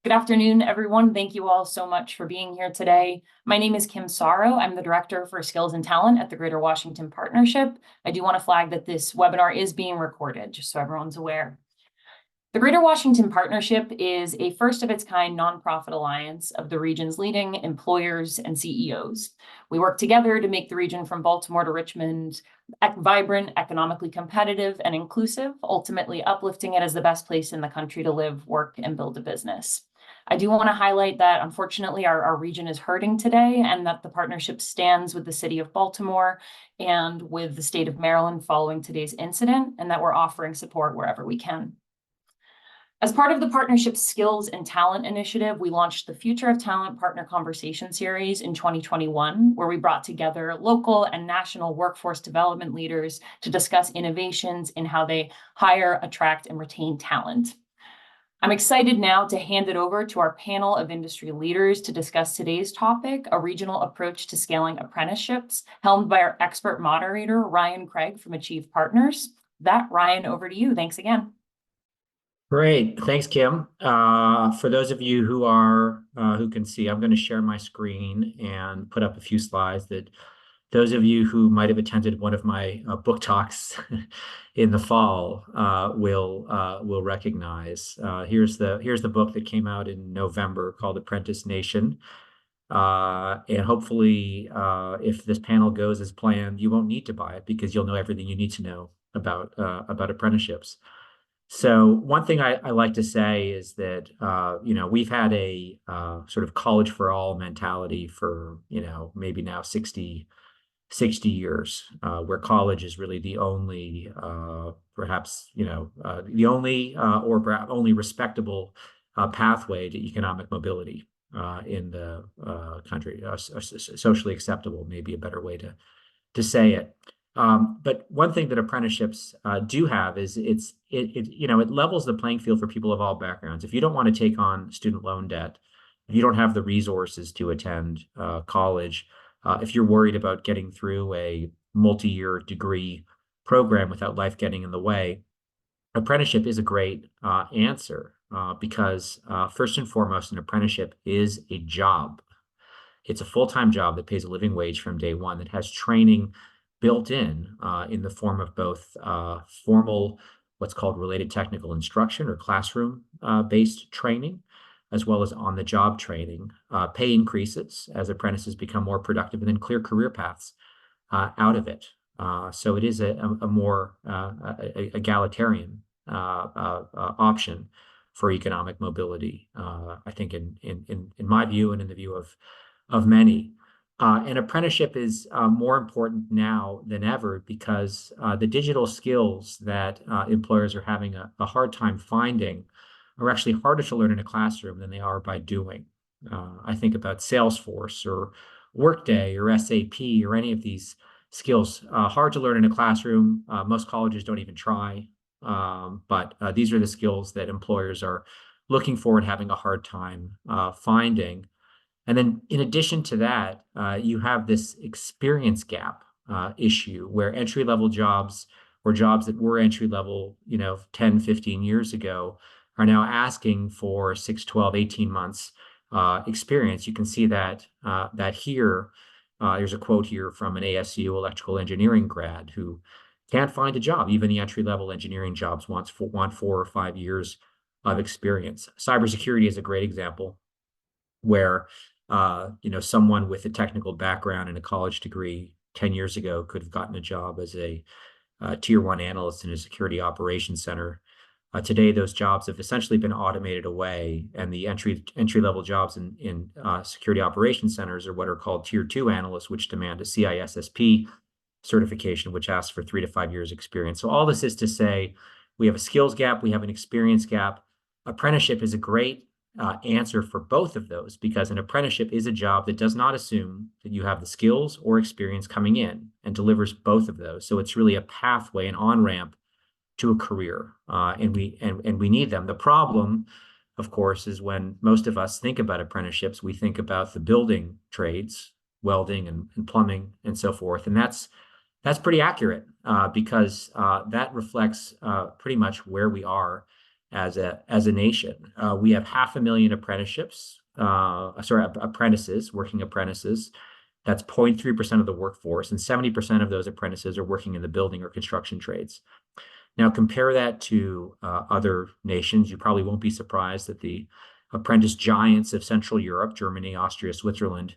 Good afternoon, everyone. Thank you all so much for being here today. My name is Kim Sorrow. I'm the Director for Skills and Talent at the Greater Washington Partnership. I do want to flag that this webinar is being recorded, just so everyone's aware. The Greater Washington Partnership is a first-of-its-kind nonprofit alliance of the region's leading employers and CEOs. We work together to make the region from Baltimore to Richmond vibrant, economically competitive, and inclusive, ultimately uplifting it as the best place in the country to live, work, and build a business. I do want to highlight that, unfortunately, our region is hurting today, and that the partnership stands with the city of Baltimore and with the state of Maryland following today's incident, and that we're offering support wherever we can. As part of the partnership's Skills and Talent initiative, we launched the Future of Talent Partner Conversation Series in 2021, where we brought together local and national workforce development leaders to discuss innovations in how they hire, attract, and retain talent. I'm excited now to hand it over to our panel of industry leaders to discuss today's topic, a regional approach to scaling apprenticeships, helmed by our expert moderator, Ryan Craig from Achieve Partners. Ryan, over to you. Thanks again. Great. Thanks, Kim. For those of you who can see, I'm going to share my screen and put up a few slides that those of you who might have attended one of my book talks in the fall will recognize. Here's the book that came out in November called Apprentice Nation. And hopefully, if this panel goes as planned, you won't need to buy it because you'll know everything you need to know about apprenticeships. So one thing I like to say is that, we've had a sort of college for all mentality for, maybe now 60 years, where college is really the only, the only or perhaps only respectable pathway to economic mobility in the country. Socially acceptable may be a better way to say it. But one thing that apprenticeships do have is it levels the playing field for people of all backgrounds. If you don't want to take on student loan debt, if you don't have the resources to attend college, if you're worried about getting through a multi-year degree program without life getting in the way, apprenticeship is a great answer because first and foremost, an apprenticeship is a job. It's a full-time job that pays a living wage from day one, that has training built in the form of both formal, what's called related technical instruction or classroom-based training, as well as on-the-job training, pay increases as apprentices become more productive, and then clear career paths out of it. So it is a more egalitarian option for economic mobility, I think, in my view and in the view of many. An apprenticeship is more important now than ever because the digital skills that employers are having a hard time finding are actually harder to learn in a classroom than they are by doing. I think about Salesforce or Workday or SAP or any of these skills, hard to learn in a classroom. Most colleges don't even try, but these are the skills that employers are looking for and having a hard time finding. And then in addition to that, you have this experience gap issue where entry-level jobs or jobs that were entry-level, 10, 15 years ago are now asking for 6, 12, 18 months experience. You can see that here. There's a quote here from an ASU electrical engineering grad who can't find a job. Even the entry-level engineering jobs want 4 or 5 years of experience. Cybersecurity is a great example where someone with a technical background and a college degree 10 years ago could have gotten a job as a tier 1 analyst in a security operations center. Today, those jobs have essentially been automated away, and the entry-level jobs in security operations centers are what are called tier 2 analysts, which demand a CISSP certification, which asks for 3 to 5 years experience. So all this is to say, we have a skills gap, we have an experience gap. Apprenticeship is a great answer for both of those, because an apprenticeship is a job that does not assume that you have the skills or experience coming in and delivers both of those. So it's really a pathway, an on-ramp to a career, and we need them. The problem, of course, is when most of us think about apprenticeships, we think about the building trades, welding and plumbing and so forth, and that's pretty accurate because that reflects pretty much where we are as a nation. We have 500,000 apprentices, working apprentices. That's 0.3% of the workforce, and 70% of those apprentices are working in the building or construction trades. Now, compare that to other nations. You probably won't be surprised that the apprentice giants of Central Europe, Germany, Austria, Switzerland,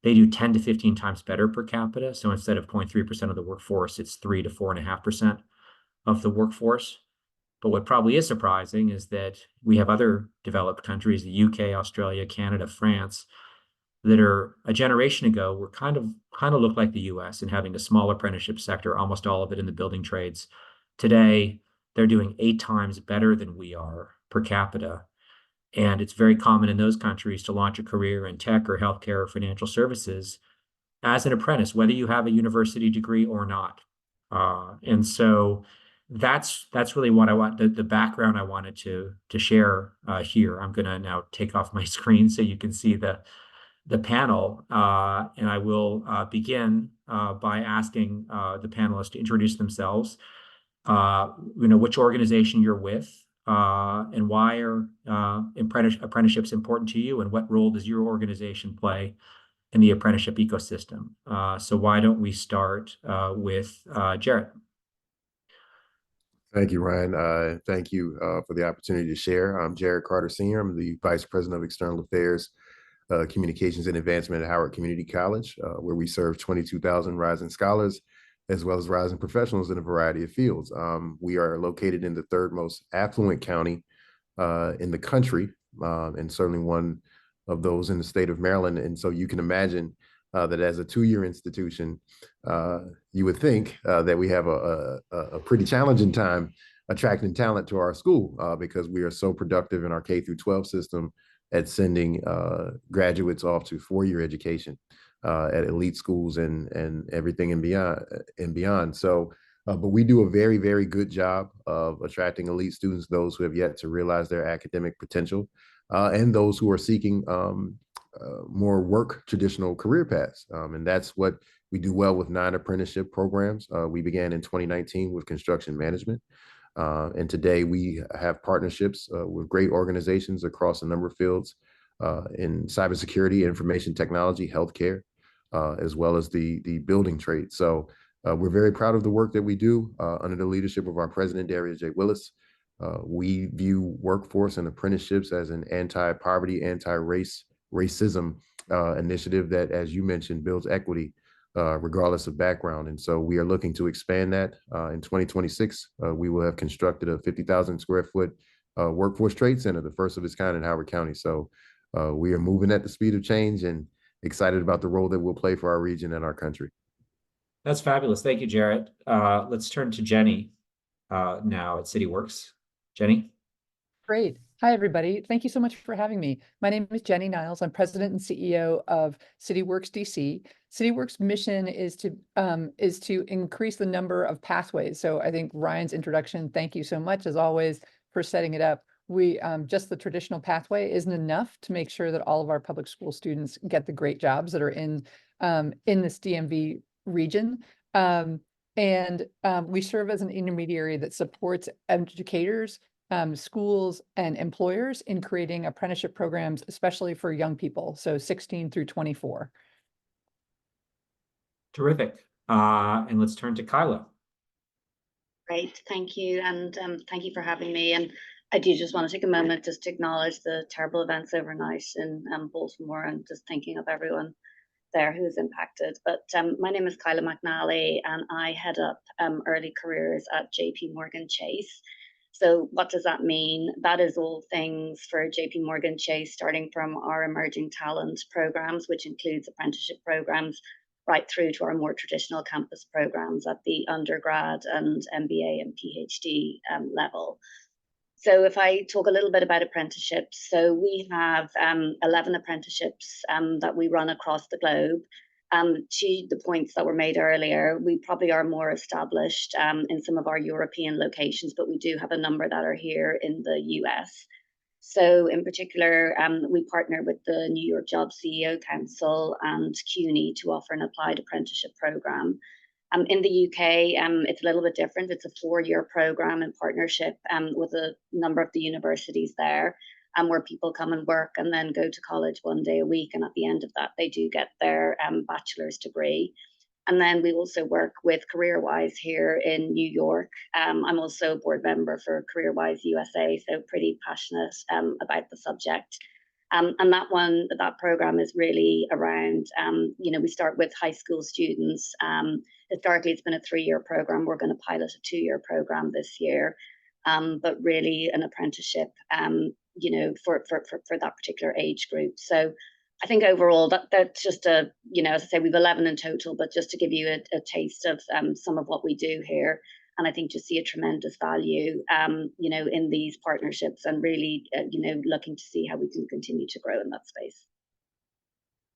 they do 10 to 15 times better per capita. So instead of 0.3% of the workforce, it's 3 to 4.5% of the workforce. But what probably is surprising is that we have other developed countries, the UK, Australia, Canada, France, that are a generation ago were kind of looked like the US and having a small apprenticeship sector, almost all of it in the building trades. Today, they're doing 8 times better than we are per capita. And it's very common in those countries to launch a career in tech or healthcare or financial services as an apprentice, whether you have a university degree or not. And so that's really what I want, the background I wanted to share here. I'm going to now take off my screen so you can see the panel, and I will begin by asking the panelists to introduce themselves. Which organization you're with, and why are apprenticeships important to you, and what role does your organization play in the apprenticeship ecosystem? So why don't we start with Jarrett? Thank you, Ryan. Thank you for the opportunity to share. I'm Jarrett Carter, Sr. I'm the Vice President of External Affairs, Communications and Advancement at Howard Community College, where we serve 22,000 rising scholars, as well as rising professionals in a variety of fields. We are located in the third most affluent county in the country, and certainly one of those in the state of Maryland. And so you can imagine that as a 2-year institution, you would think that we have a pretty challenging time attracting talent to our school because we are so productive in our K through 12 system at sending graduates off to 4-year education at elite schools and everything and beyond. So, but we do a very, very good job of attracting elite students, those who have yet to realize their academic potential, and those who are seeking more work traditional career paths. And that's what we do well with 9 apprenticeship programs. We began in 2019 with construction management. And today we have partnerships with great organizations across a number of fields in cybersecurity, information technology, healthcare, as well as the building trade. So we're very proud of the work that we do under the leadership of our president, Darius J. Willis. We view workforce and apprenticeships as an anti-poverty, anti-racism initiative that, as you mentioned, builds equity regardless of background. And so we are looking to expand that. In 2026, we will have constructed a 50,000 square foot workforce trade center, the first of its kind in Howard County. So we are moving at the speed of change and excited about the role that we'll play for our region and our country. That's fabulous. Thank you, Jarrett. Let's turn to Jennie now at CityWorks. Jennie? Great. Hi, everybody. Thank you so much for having me. My name is Jennie Niles. I'm president and CEO of CityWorks DC. CityWorks' mission is to increase the number of pathways. So I think Ryan's introduction, thank you so much, as always, for setting it up. We just the traditional pathway isn't enough to make sure that all of our public school students get the great jobs that are in this DMV region. We serve as an intermediary that supports educators, schools, and employers in creating apprenticeship programs, especially for young people, so 16 through 24. Terrific. And let's turn to Kyla. Great, thank you, and thank you for having me. And I do just want to take a moment just to acknowledge the terrible events overnight in Baltimore, and just thinking of everyone there who is impacted. But my name is Kyla McNally, and I head up early careers at JPMorgan Chase. So what does that mean? That is all things for JPMorgan Chase, starting from our emerging talent programs, which includes apprenticeship programs, right through to our more traditional campus programs at the undergrad and MBA and PhD level. So if I talk a little bit about apprenticeships, so we have 11 apprenticeships that we run across the globe. To the points that were made earlier, we probably are more established in some of our European locations, but we do have a number that are here in the US. So in particular, we partner with the New York Jobs CEO Council and CUNY to offer an applied apprenticeship program. In the UK, it's a little bit different. It's a 4-year program in partnership with a number of the universities there, where people come and work and then go to college 1 day a week. And at the end of that, they do get their bachelor's degree. And then we also work with CareerWise here in New York. I'm also a board member for CareerWise USA, so pretty passionate about the subject. And that program is really around, we start with high school students. Historically, it's been a 3-year program. We're going to pilot a 2-year program this year, but really an apprenticeship, for that particular age group. So I think overall that's just as I say, we've 11 in total, but just to give you a taste of some of what we do here. And I think just see a tremendous value, in these partnerships, and really, looking to see how we can continue to grow in that space.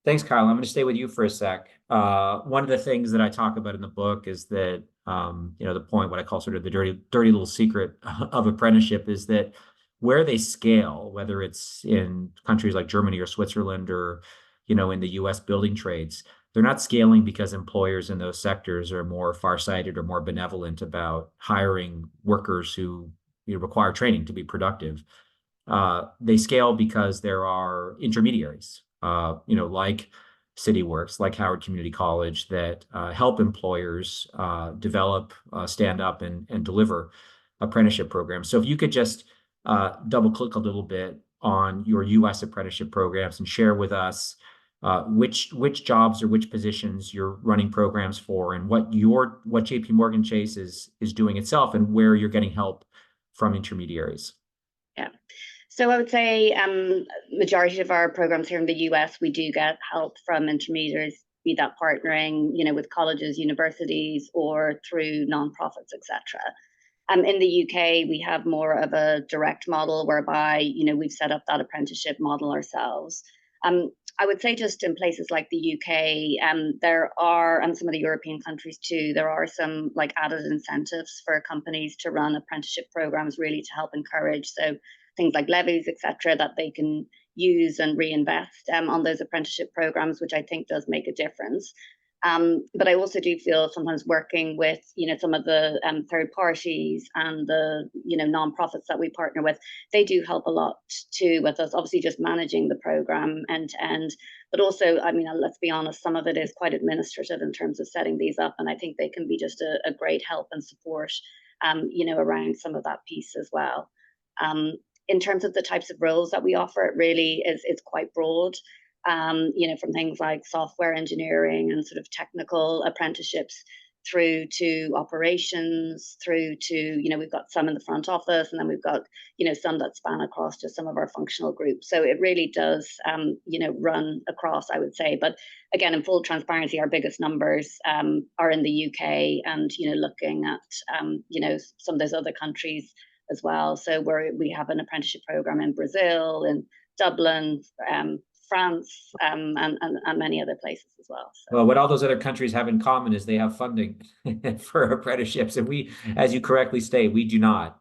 Thanks, Kyle. I'm going to stay with you for a sec. One of the things that I talk about in the book is that, the point, what I call sort of the dirty little secret of apprenticeship, is that where they scale, whether it's in countries like Germany or Switzerland or, in the US building trades, they're not scaling because employers in those sectors are more farsighted or more benevolent about hiring workers who require training to be productive. They scale because there are intermediaries, like CityWorks, like Howard Community College, that help employers develop, stand up, and deliver apprenticeship programs. So if you could just double click a little bit on your US apprenticeship programs and share with us which jobs or which positions you're running programs for, and what JPMorgan Chase is doing itself, and where you're getting help from intermediaries. Yeah. So I would say majority of our programs here in the US, we do get help from intermediaries, be that partnering, with colleges, universities, or through nonprofits, etc. In the UK, we have more of a direct model whereby, we've set up that apprenticeship model ourselves. I would say just in places like the UK, there are, and some of the European countries too, there are some like added incentives for companies to run apprenticeship programs, really to help encourage. So things like levies, etc., that they can use and reinvest on those apprenticeship programs, which I think does make a difference. But I also do feel sometimes working with, some of the third parties and the, nonprofits that we partner with, they do help a lot too with us, obviously just managing the program end to end. But also, let's be honest, some of it is quite administrative in terms of setting these up. And I think they can be just a great help and support, around some of that piece as well. In terms of the types of roles that we offer, it really is quite broad. From things like software engineering and sort of technical apprenticeships through to operations, through to, we've got some in the front office, and then we've got, some that span across to some of our functional groups. So it really does, run across, I would say. But again, in full transparency, our biggest numbers are in the UK, and, looking at, some of those other countries as well. So we have an apprenticeship program in Brazil, in Dublin, France, and many other places as well. So. Well, what all those other countries have in common is they have funding for apprenticeships, and we, as you correctly state, we do not.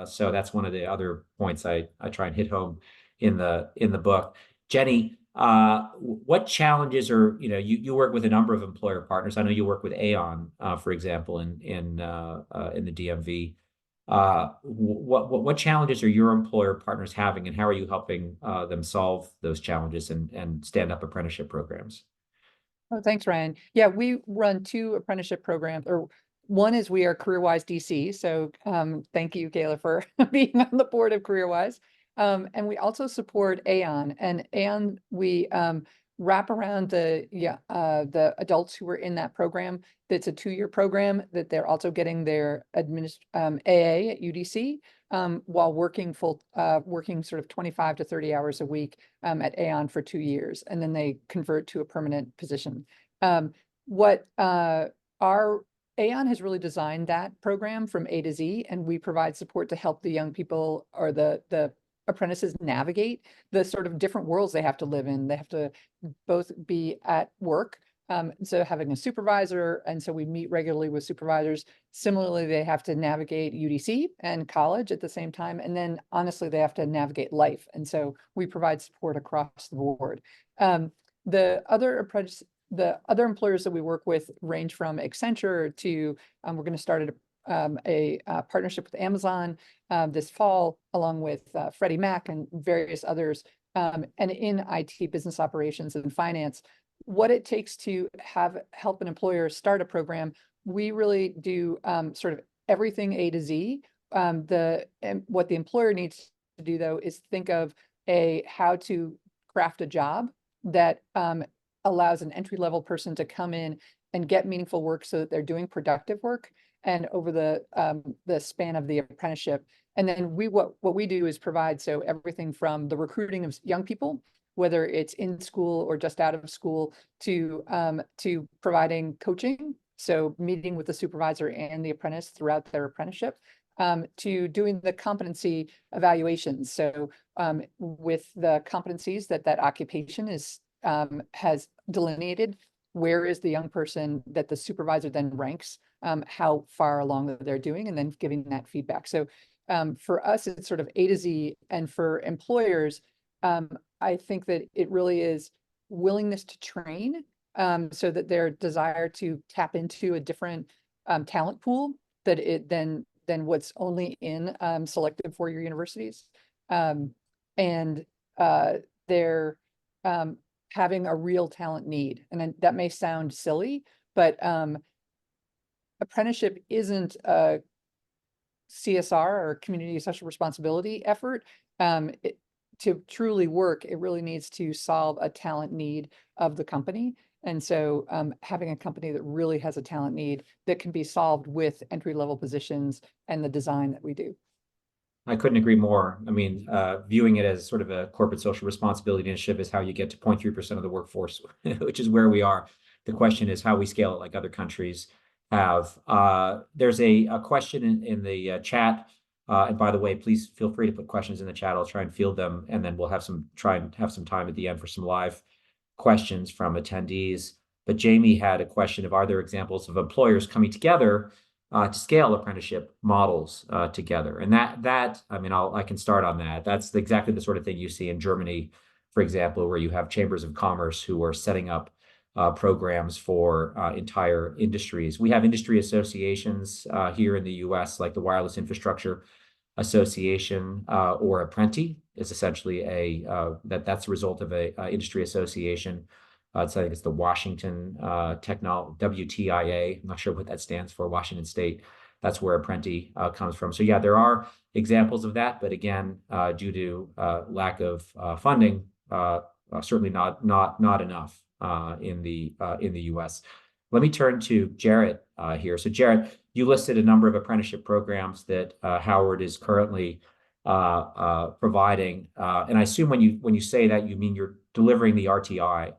So that's one of the other points I try and hit home in the book. Jennie, what challenges are, you work with a number of employer partners. I know you work with Aon, for example, in the DMV. What challenges are your employer partners having, and how are you helping them solve those challenges and stand up apprenticeship programs? Oh, thanks, Ryan. Yeah, we run 2 apprenticeship programs, or one is we are CareerWise DC. So thank you, Kayla, for being on the board of CareerWise. And we also support Aon, and Aon, we wrap around the adults who are in that program. That's a 2-year program that they're also getting their AA at UDC while working sort of 25 to 30 hours a week at Aon for 2 years, and then they convert to a permanent position. Our Aon has really designed that program from A to Z, and we provide support to help the young people or the apprentices navigate the sort of different worlds they have to live in. They have to both be at work, so having a supervisor, and so we meet regularly with supervisors. Similarly, they have to navigate UDC and college at the same time, and then honestly, they have to navigate life, and so we provide support across the board. The the other employers that we work with range from Accenture to, we're going to start a partnership with Amazon this fall, along with Freddie Mac and various others, and in IT, business operations and finance. What it takes to help an employer start a program, we really do sort of everything A to Z. What the employer needs to do, though, is think of how to craft a job that allows an entry-level person to come in and get meaningful work so that they're doing productive work and over the span of the apprenticeship. And then what we do is provide everything from the recruiting of young people, whether it's in school or just out of school, to providing coaching, so meeting with the supervisor and the apprentice throughout their apprenticeship, to doing the competency evaluations. So with the competencies that occupation has delineated, where is the young person that the supervisor then ranks, how far along they're doing, and then giving that feedback. So for us, it's sort of A to Z. And for employers, I think that it really is willingness to train, so that their desire to tap into a different talent pool than what's only in selected four-year universities. And they're having a real talent need. And that may sound silly, but apprenticeship isn't a CSR or community social responsibility effort. To truly work, it really needs to solve a talent need of the company. And so having a company that really has a talent need that can be solved with entry-level positions and the design that we do. I couldn't agree more. I mean, viewing it as sort of a corporate social responsibility initiative is how you get to 0.3% of the workforce, which is where we are. The question is how we scale it like other countries have. There's a question in the chat. And by the way, please feel free to put questions in the chat. I'll try and field them, and then we'll try and have some time at the end for some live questions from attendees. But Jamie had a question of, are there examples of employers coming together to scale apprenticeship models together? And that I mean, I can start on that. That's exactly the sort of thing you see in Germany, for example, where you have chambers of commerce who are setting up programs for entire industries. We have industry associations here in the US, like the Wireless Infrastructure Association, or Apprenti is essentially that's the result of a industry association. I think it's the Washington WTIA. I'm not sure what that stands for, Washington State. That's where Apprenti comes from. So yeah, there are examples of that, but again, due to lack of funding, certainly not enough in the US. Let me turn to Jarrett here. So Jarrett, you listed a number of apprenticeship programs that Howard is currently providing, and I assume when you say that, you mean you're delivering the RTI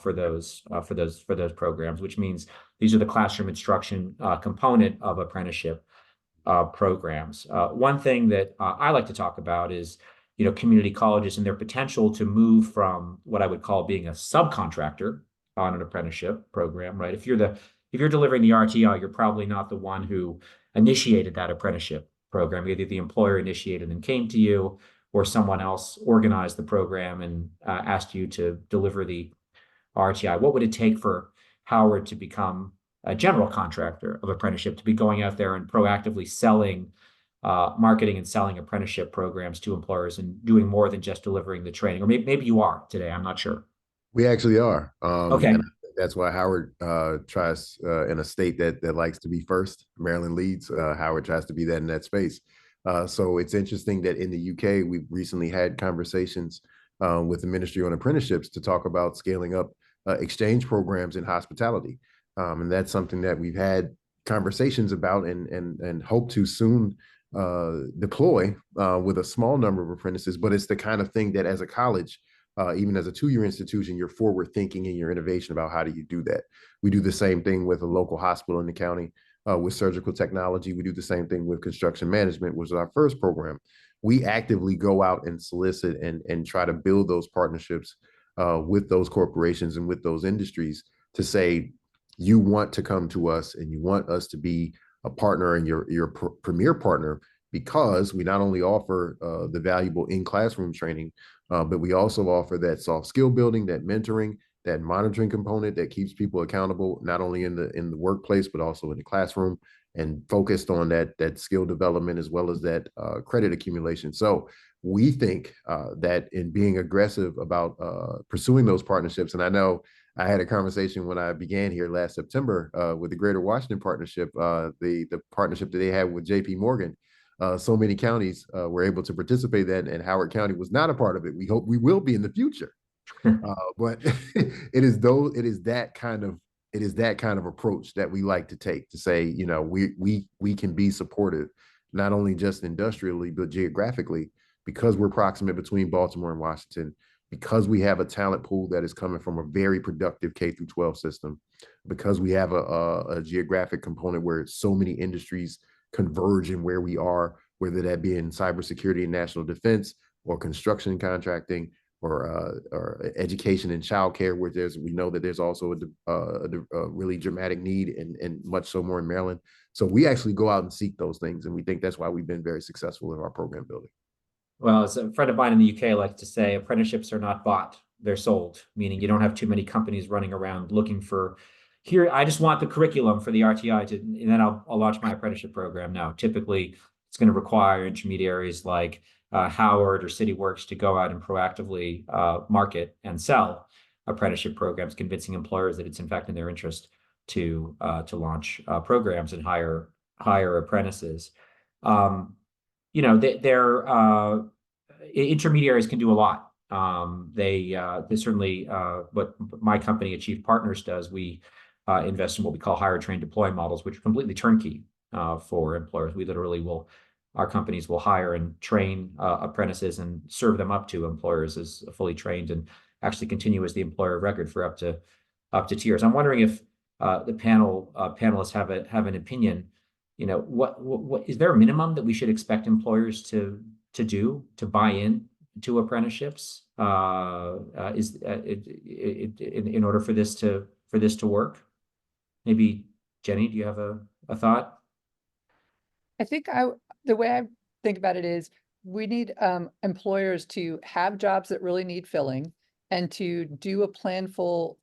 for those programs, which means these are the classroom instruction component of apprenticeship programs. One thing that I like to talk about is, community colleges and their potential to move from what I would call being a subcontractor on an apprenticeship program, right? If you're delivering the RTI, you're probably not the one who initiated that apprenticeship program. Either the employer initiated and came to you, or someone else organized the program and asked you to deliver the RTI. What would it take for Howard to become a general contractor of apprenticeship, to be going out there and proactively selling, marketing and selling apprenticeship programs to employers and doing more than just delivering the training? Or maybe you are today, I'm not sure. We actually are. Okay. And that's why Howard tries in a state that likes to be first. Maryland leads. Howard tries to be that in that space. So it's interesting that in the UK, we've recently had conversations with the Ministry on Apprenticeships to talk about scaling up exchange programs in hospitality. And that's something that we've had conversations about and hope to soon deploy with a small number of apprentices. But it's the kind of thing that as a college, even as a two-year institution, you're forward thinking in your innovation about how do you do that. We do the same thing with a local hospital in the county with surgical technology. We do the same thing with construction management, which is our first program. We actively go out and solicit and try to build those partnerships with those corporations and with those industries to say, you want to come to us and you want us to be a partner and your premier partner, because we not only offer the valuable in-classroom training, but we also offer that soft skill building, that mentoring, that monitoring component that keeps people accountable, not only in the workplace, but also in the classroom, and focused on that skill development as well as that credit accumulation. So we think that in being aggressive about pursuing those partnerships, and I know I had a conversation when I began here last September with the Greater Washington Partnership, the partnership that they had with JPMorgan. So many counties were able to participate in that, and Howard County was not a part of it. We hope we will be in the future. But it is that kind of approach that we like to take, to say, you know, we can be supportive, not only just industrially, but geographically, because we're proximate between Baltimore and Washington, because we have a talent pool that is coming from a very productive K through 12 system, because we have a geographic component where so many industries converge in where we are, whether that be in cybersecurity and national defense, or construction and contracting, or education and childcare, where we know that there's also a really dramatic need, and much so more in Maryland. So we actually go out and seek those things, and we think that's why we've been very successful in our program building. Well, as a friend of mine in the UK likes to say, apprenticeships are not bought, they're sold, meaning you don't have too many companies running around looking for, here, I just want the curriculum for the RTI and then I'll launch my apprenticeship program. Now, typically, it's going to require intermediaries like Howard or CityWorks to go out and proactively market and sell apprenticeship programs, convincing employers that it's in fact in their interest to launch programs and hire apprentices. You know, intermediaries can do a lot. They certainly, what my company, Achieve Partners, does, we invest in what we call hire, train, deploy models, which are completely turnkey for employers. We literally our companies will hire and train apprentices and serve them up to employers as fully trained, and actually continue as the employer of record for up to tiers. I'm wondering if the panelists have an opinion. You know, what is there a minimum that we should expect employers to buy in to apprenticeships in order for this to work? Maybe Jennie, do you have a thought? I think the way I think about it is, we need employers to have jobs that really need filling, and to do a planful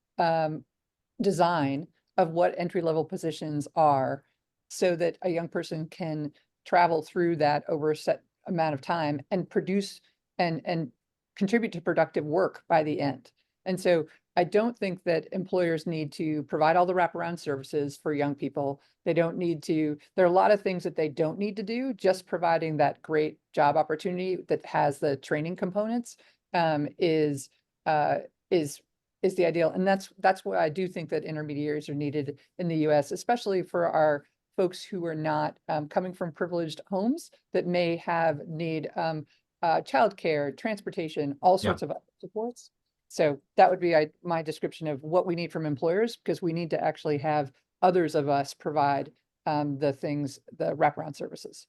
design of what entry-level positions are, so that a young person can travel through that over a set amount of time and produce and contribute to productive work by the end. And so I don't think that employers need to provide all the wraparound services for young people. They don't need to, there are a lot of things that they don't need to do. Just providing that great job opportunity that has the training components is the ideal. And that's why I do think that intermediaries are needed in the US, especially for our folks who are not coming from privileged homes, that may need childcare, transportation, all sorts of supports. So that would be my description of what we need from employers, because we need to actually have others of us provide the wraparound services.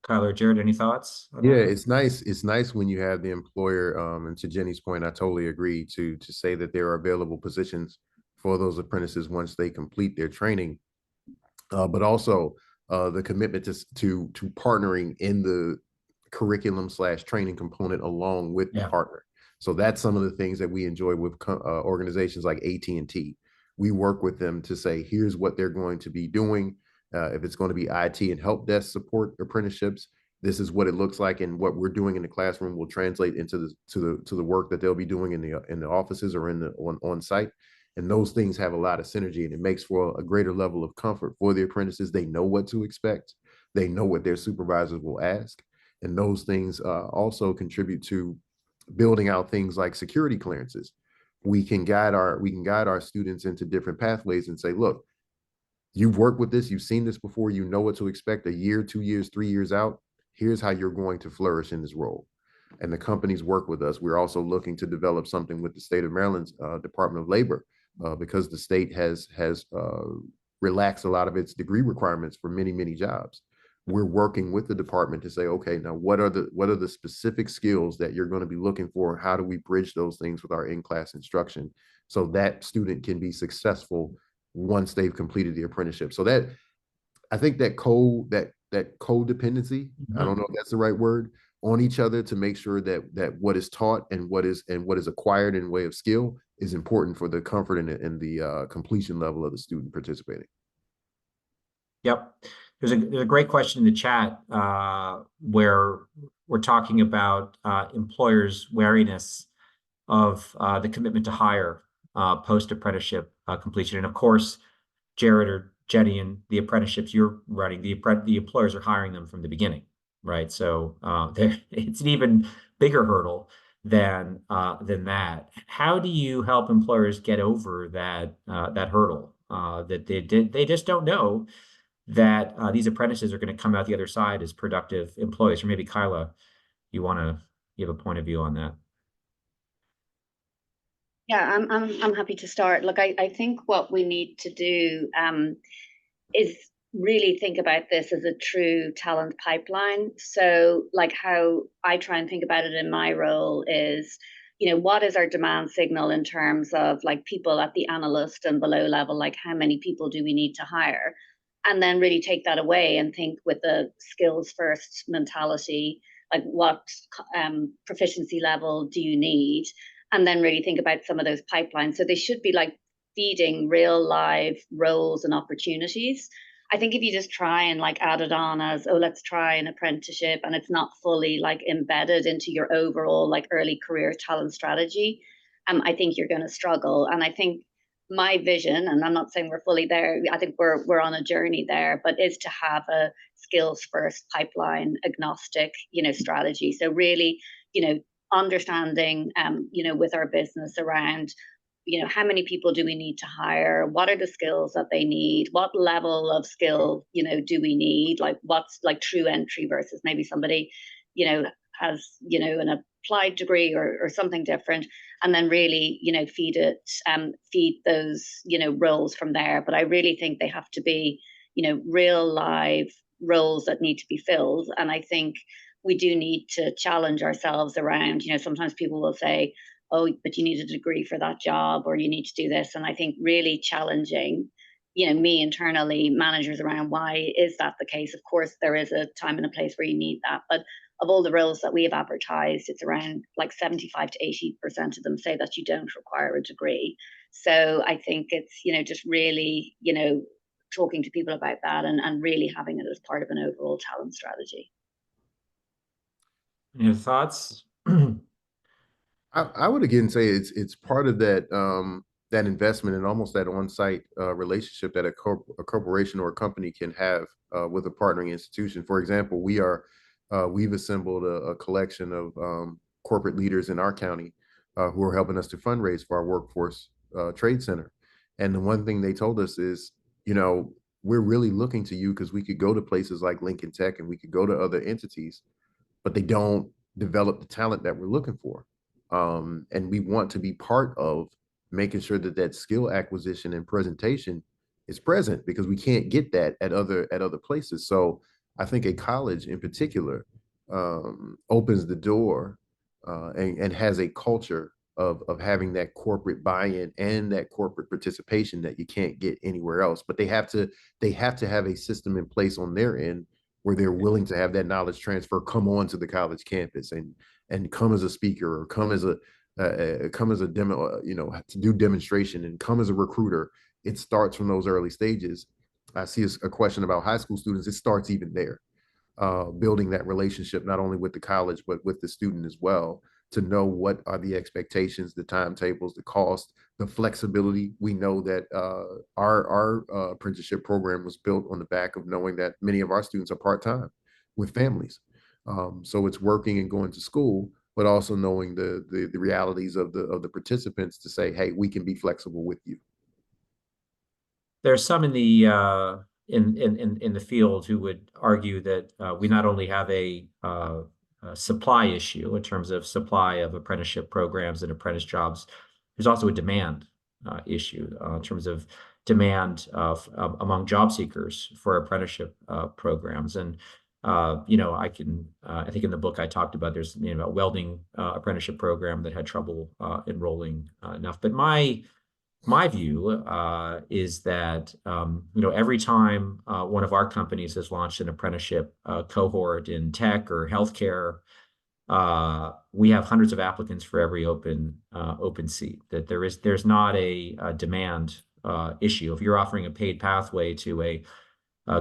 Kyla or Jarrett, any thoughts? Yeah, it's nice. It's nice when you have the employer, and to Jennie's point, I totally agree, to say that there are available positions for those apprentices once they complete their training. But also the commitment to partnering in the curriculum/training component along with the partner. So that's some of the things that we enjoy with organizations like AT&T. We work with them to say, here's what they're going to be doing. If it's going to be IT and help desk support apprenticeships, this is what it looks like, and what we're doing in the classroom will translate into the work that they'll be doing in the offices or on site. And those things have a lot of synergy, and it makes for a greater level of comfort for the apprentices. They know what to expect. They know what their supervisors will ask. And those things also contribute to building out things like security clearances. We can guide our students into different pathways and say, look, you've worked with this, you've seen this before, you know what to expect a year, 2 years, 3 years out. Here's how you're going to flourish in this role. And the companies work with us. We're also looking to develop something with the state of Maryland's Department of Labor, because the state has relaxed a lot of its degree requirements for many, many jobs. We're working with the department to say, okay, now what are the specific skills that you're going to be looking for? How do we bridge those things with our in-class instruction so that student can be successful once they've completed the apprenticeship? So that, I think that codependency, I don't know if that's the right word, on each other, to make sure that what is taught and what is acquired in way of skill is important for the comfort and the completion level of the student participating. Yep. There's a great question in the chat where we're talking about employers' wariness of the commitment to hire post-apprenticeship completion. And of course, Jarrett or Jennie and the apprenticeships you're running, the employers are hiring them from the beginning, right? So it's an even bigger hurdle than that. How do you help employers get over that hurdle that they just don't know that these apprentices are going to come out the other side as productive employees? Or maybe Kyla, you want to give a point of view on that? Yeah, I'm happy to start. Look, I think what we need to do is really think about this as a true talent pipeline. So like how I try and think about it in my role is, what is our demand signal in terms of like people at the analyst and below level, like how many people do we need to hire? And then really take that away and think with the skills first mentality, like what proficiency level do you need? And then really think about some of those pipelines. So they should be like feeding real live roles and opportunities. I think if you just try and like add it on as, oh, let's try an apprenticeship, and it's not fully like embedded into your overall like early career talent strategy, I think you're going to struggle. And I think my vision, and I'm not saying we're fully there, I think we're on a journey there, but is to have a skills first pipeline agnostic, strategy. So really, understanding, with our business around, how many people do we need to hire? What are the skills that they need? What level of skill, do we need? Like what's like true entry versus maybe somebody, has, an applied degree or something different, and then really, feed those, roles from there. But I really think they have to be, real live roles that need to be filled. And I think we do need to challenge ourselves around, sometimes people will say, oh, but you need a degree for that job, or you need to do this. And I think really challenging, me internally, managers around why is that the case? Of course, there is a time and a place where you need that. But of all the roles that we have advertised, it's around like 75 to 80% of them say that you don't require a degree. So I think it's, just really, talking to people about that and really having it as part of an overall talent strategy. Any thoughts? I would again say it's part of that that investment and almost that on-site relationship that a corporation or a company can have with a partnering institution. For example, we've assembled a collection of corporate leaders in our county who are helping us to fundraise for our workforce trade center. And the one thing they told us is, we're really looking to you because we could go to places like Lincoln Tech and we could go to other entities, but they don't develop the talent that we're looking for. And we want to be part of making sure that that skill acquisition and presentation is present, because we can't get that at other places. So I think a college in particular opens the door and has a culture of having that corporate buy-in and that corporate participation that you can't get anywhere else. But they have to have a system in place on their end where they're willing to have that knowledge transfer come on to the college campus and come as a speaker, or come as a demo, to do demonstration, and come as a recruiter. It starts from those early stages. I see a question about high school students. It starts even there, building that relationship, not only with the college, but with the student as well, to know what are the expectations, the timetables, the cost, the flexibility. We know that our apprenticeship program was built on the back of knowing that many of our students are part-time with families. So it's working and going to school, but also knowing the realities of the participants to say, hey, we can be flexible with you. There's some in the in the field who would argue that we not only have a supply issue in terms of supply of apprenticeship programs and apprentice jobs, there's also a demand issue in terms of demand among job seekers for apprenticeship programs. And I think in the book I talked about, there's a welding apprenticeship program that had trouble enrolling enough. But my view is that every time one of our companies has launched an apprenticeship cohort in tech or healthcare, we have hundreds of applicants for every open seat. That there's not a demand issue. If you're offering a paid pathway to a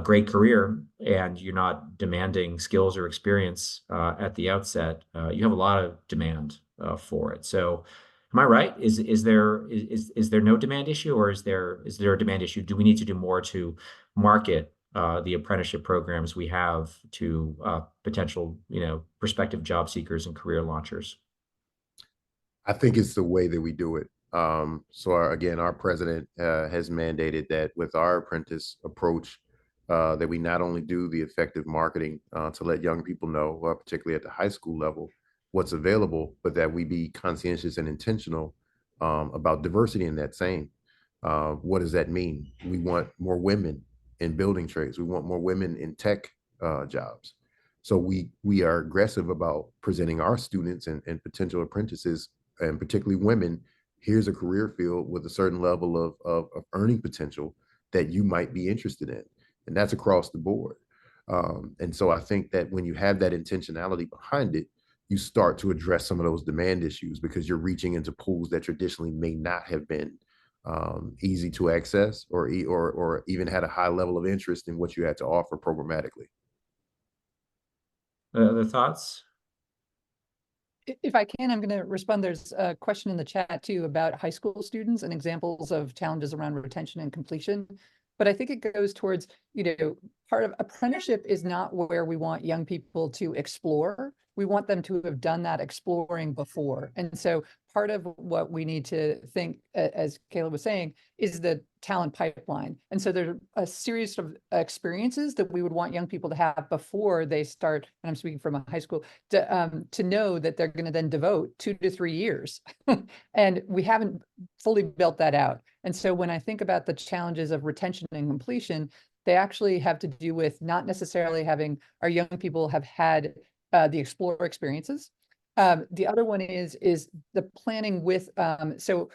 great career and you're not demanding skills or experience at the outset, you have a lot of demand for it. So, am I right? Is there no demand issue, or is there a demand issue? Do we need to do more to market the apprenticeship programs we have to potential, prospective job seekers and career launchers? I think it's the way that we do it. Again, our president has mandated that with our apprentice approach, that we not only do the effective marketing to let young people know, particularly at the high school level, what's available, but that we be conscientious and intentional about diversity in that same. What does that mean? We want more women in building trades. We want more women in tech jobs. So we are aggressive about presenting our students and potential apprentices, and particularly women, here's a career field with a certain level of earning potential that you might be interested in. And that's across the board. And so I think that when you have that intentionality behind it, you start to address some of those demand issues, because you're reaching into pools that traditionally may not have been easy to access, or even had a high level of interest in what you had to offer programmatically. Other thoughts? If I can, I'm going to respond. There's a question in the chat too about high school students and examples of challenges around retention and completion. But I think it goes towards, part of apprenticeship is not where we want young people to explore. We want them to have done that exploring before. And so part of what we need to think, as Kyla was saying, is the talent pipeline. And so there's a series of experiences that we would want young people to have before they start, and I'm speaking from a high school, to know that they're going to then devote 2 to 3 years. And we haven't fully built that out. And so when I think about the challenges of retention and completion, they actually have to do with not necessarily having our young people have had the Explorer experiences. The other one is the planning with, so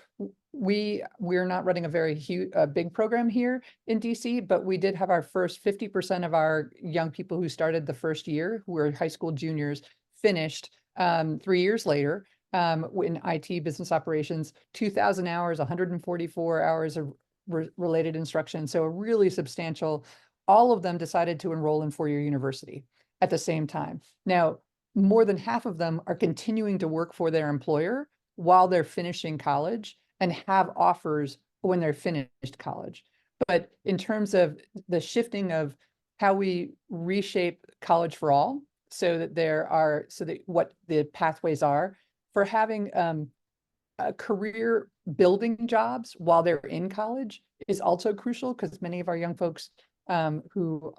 we're not running a very huge, big program here in DC, but we did have our first 50% of our young people who started the first year, who were high school juniors, finished 3 years later in IT business operations, 2,000 hours, 144 hours of related instruction. So a really substantial, all of them decided to enroll in four-year university at the same time. Now, more than half of them are continuing to work for their employer while they're finishing college and have offers when they're finished college. But in terms of the shifting of how we reshape college for all, so that what the pathways are for having career building jobs while they're in college is also crucial, because many of our young folks who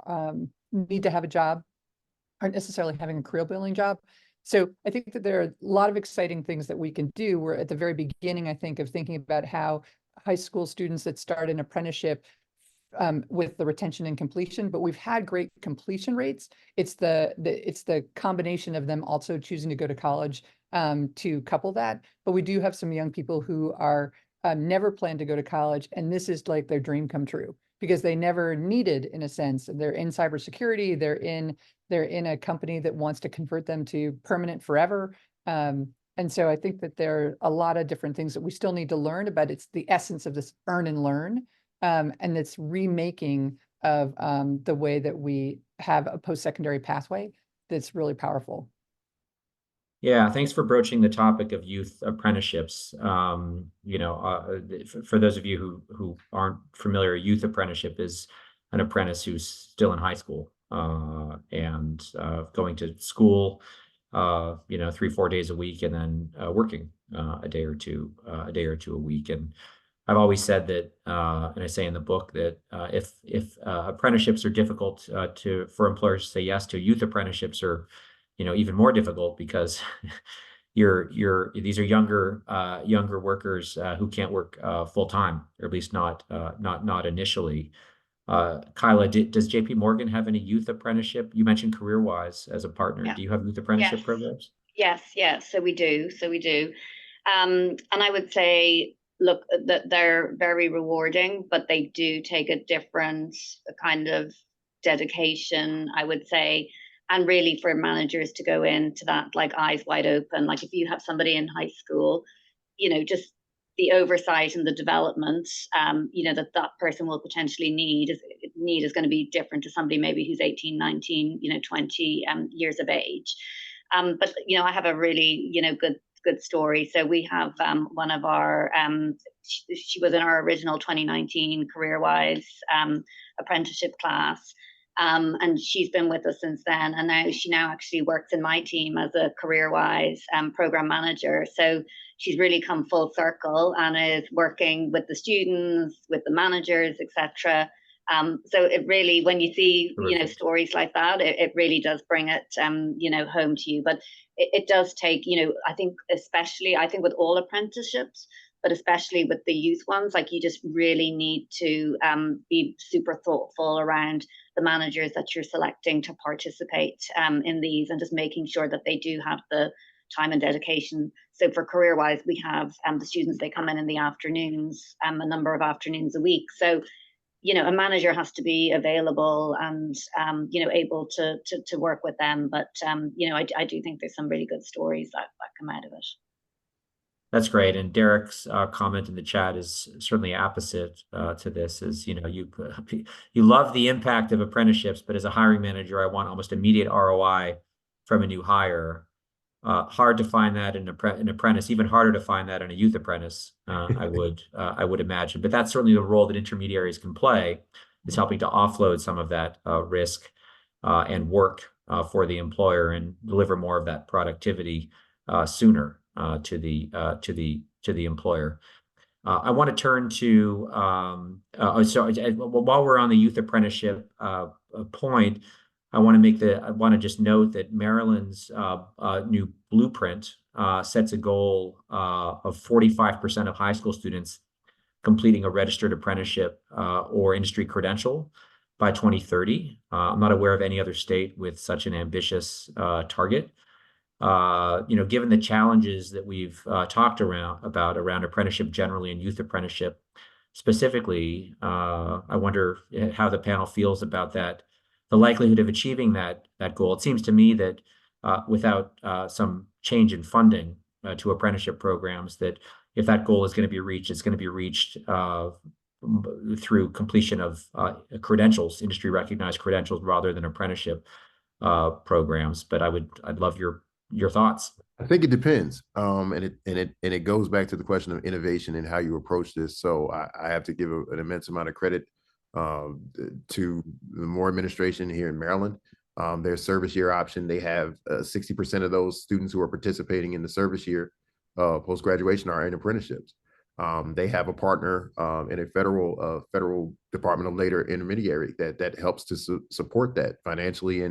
need to have a job aren't necessarily having a career building job. So I think that there are a lot of exciting things that we can do. We're at the very beginning, I think, of thinking about how high school students that start an apprenticeship with the retention and completion, but we've had great completion rates. It's the combination of them also choosing to go to college to couple that. But we do have some young people who are never planned to go to college, and this is like their dream come true, because they never needed, in a sense. They're in cybersecurity, they're in a company that wants to convert them to permanent forever. And so I think that there are a lot of different things that we still need to learn about. It's the essence of this earn and learn, and it's remaking of the way that we have a post-secondary pathway that's really powerful. Yeah, thanks for broaching the topic of youth apprenticeships. For those of you who aren't familiar, youth apprenticeship is an apprentice who's still in high school and going to school, 3-4 days a week, and then working a day or two a week. And I've always said that, and I say in the book that if apprenticeships are difficult for employers to say yes to, youth apprenticeships are even more difficult, because these are younger workers who can't work full time, or at least not initially. Kyla, does JPMorgan have any youth apprenticeship? You mentioned CareerWise as a partner. Yeah. Do you have youth apprenticeship Yes. programs? Yes. So we do. And I would say, look, that they're very rewarding, but they do take a different kind of dedication, I would say. and really for managers to go into that like eyes wide open. Like if you have somebody in high school, just the oversight and the development, that person will potentially need is going to be different to somebody maybe who's 18, 19, 20 years of age. But I have a really, good story. So we have one of our, she was in our original 2019 CareerWise apprenticeship class. And she's been with us since then. And now she actually works in my team as a CareerWise program manager. So she's really come full circle and is working with the students, with the managers, etc. So it really, when you see, stories like that, it really does bring it, home to you. But it does take, I think with all apprenticeships, but especially with the youth ones, like you just really need to be super thoughtful around the managers that you're selecting to participate in these, and just making sure that they do have the time and dedication. So for CareerWise, we have the students, they come in the afternoons, a number of afternoons a week. So, a manager has to be available and, able to work with them. But, I do think there's some really good stories that come out of it. That's great. And Derek's comment in the chat is certainly opposite to this. Is you love the impact of apprenticeships, but as a hiring manager, I want almost immediate ROI from a new hire. Hard to find that in an apprentice. Even harder to find that in a youth apprentice. I would imagine. But that's certainly the role that intermediaries can play, is helping to offload some of that risk and work for the employer and deliver more of that productivity sooner to the employer. I want to turn to while we're on the youth apprenticeship point, I want to just note that Maryland's new blueprint sets a goal of 45% of high school students completing a registered apprenticeship or industry credential by 2030. I'm not aware of any other state with such an ambitious target. Given the challenges that we've talked about around apprenticeship generally and youth apprenticeship specifically, I wonder how the panel feels about that, the likelihood of achieving that goal. It seems to me that without some change in funding to apprenticeship programs, that if that goal is going to be reached, it's going to be reached through completion of credentials, industry recognized credentials, rather than apprenticeship programs. But I'd love your thoughts. I think it depends. And it goes back to the question of innovation and how you approach this. So I have to give an immense amount of credit to the Moore administration here in Maryland. Their service year option, they have 60% of those students who are participating in the service year post-graduation are in apprenticeships. They have a partner in a federal Department of Labor intermediary that helps to support that financially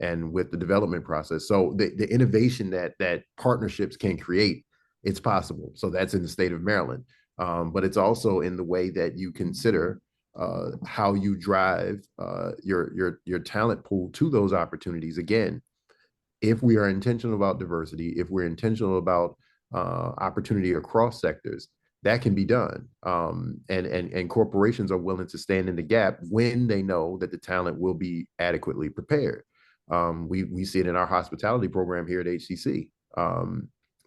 and with the development process. So the innovation that partnerships can create, it's possible. So that's in the state of Maryland. But it's also in the way that you consider how you drive your talent pool to those opportunities. Again, if we are intentional about diversity, if we're intentional about opportunity across sectors, that can be done. And corporations are willing to stand in the gap when they know that the talent will be adequately prepared. We see it in our hospitality program here at HCC.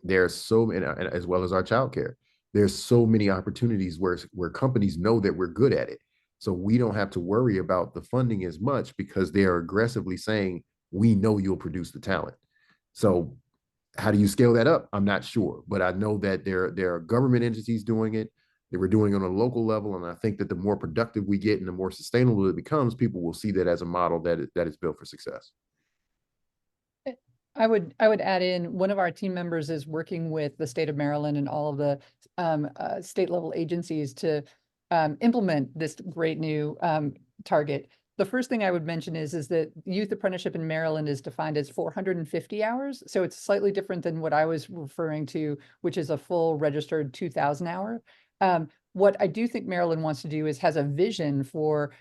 There's so many, as well as our childcare, there's so many opportunities where companies know that we're good at it. So we don't have to worry about the funding as much because they are aggressively saying, we know you'll produce the talent. So how do you scale that up? I'm not sure, but I know that there are government entities doing it. They were doing it on a local level. And I think that the more productive we get and the more sustainable it becomes, people will see that as a model that is built for success. I would add in, one of our team members is working with the state of Maryland and all of the state level agencies to implement this great new target. The first thing I would mention is that youth apprenticeship in Maryland is defined as 450 hours. So it's slightly different than what I was referring to, which is a full registered 2,000 hour. What I do think Maryland wants to do is has a vision for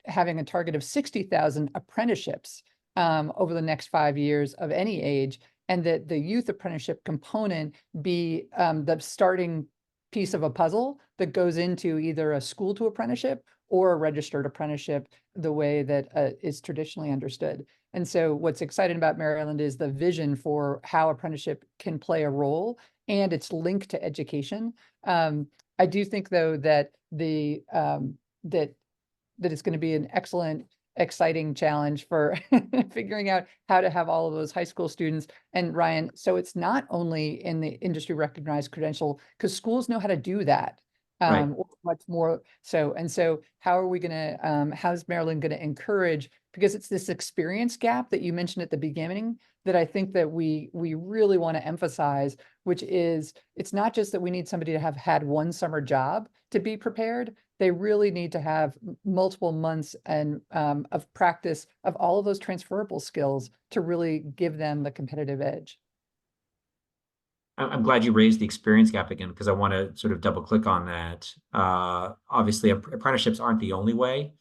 having a target of 60,000 apprenticeships over the next 5 years of any age, and that the youth apprenticeship component be the starting piece of a puzzle that goes into either a school to apprenticeship or a registered apprenticeship, the way that is traditionally understood. And so what's exciting about Maryland is the vision for how apprenticeship can play a role and its link to education. I do think, though, that that it's going to be an excellent, exciting challenge for figuring out how to have all of those high school students. And Ryan, so it's not only in the industry recognized credential, because schools know how to do that. Right. Much more so. And so how are we going to, how's Maryland going to encourage, because it's this experience gap that you mentioned at the beginning that I think that we really want to emphasize, which is it's not just that we need somebody to have had one summer job to be prepared. They really need to have multiple months and of practice of all of those transferable skills to really give them the competitive edge. I'm glad you raised the experience gap again, because I want to sort of double click on that. Obviously, apprenticeships aren't the only way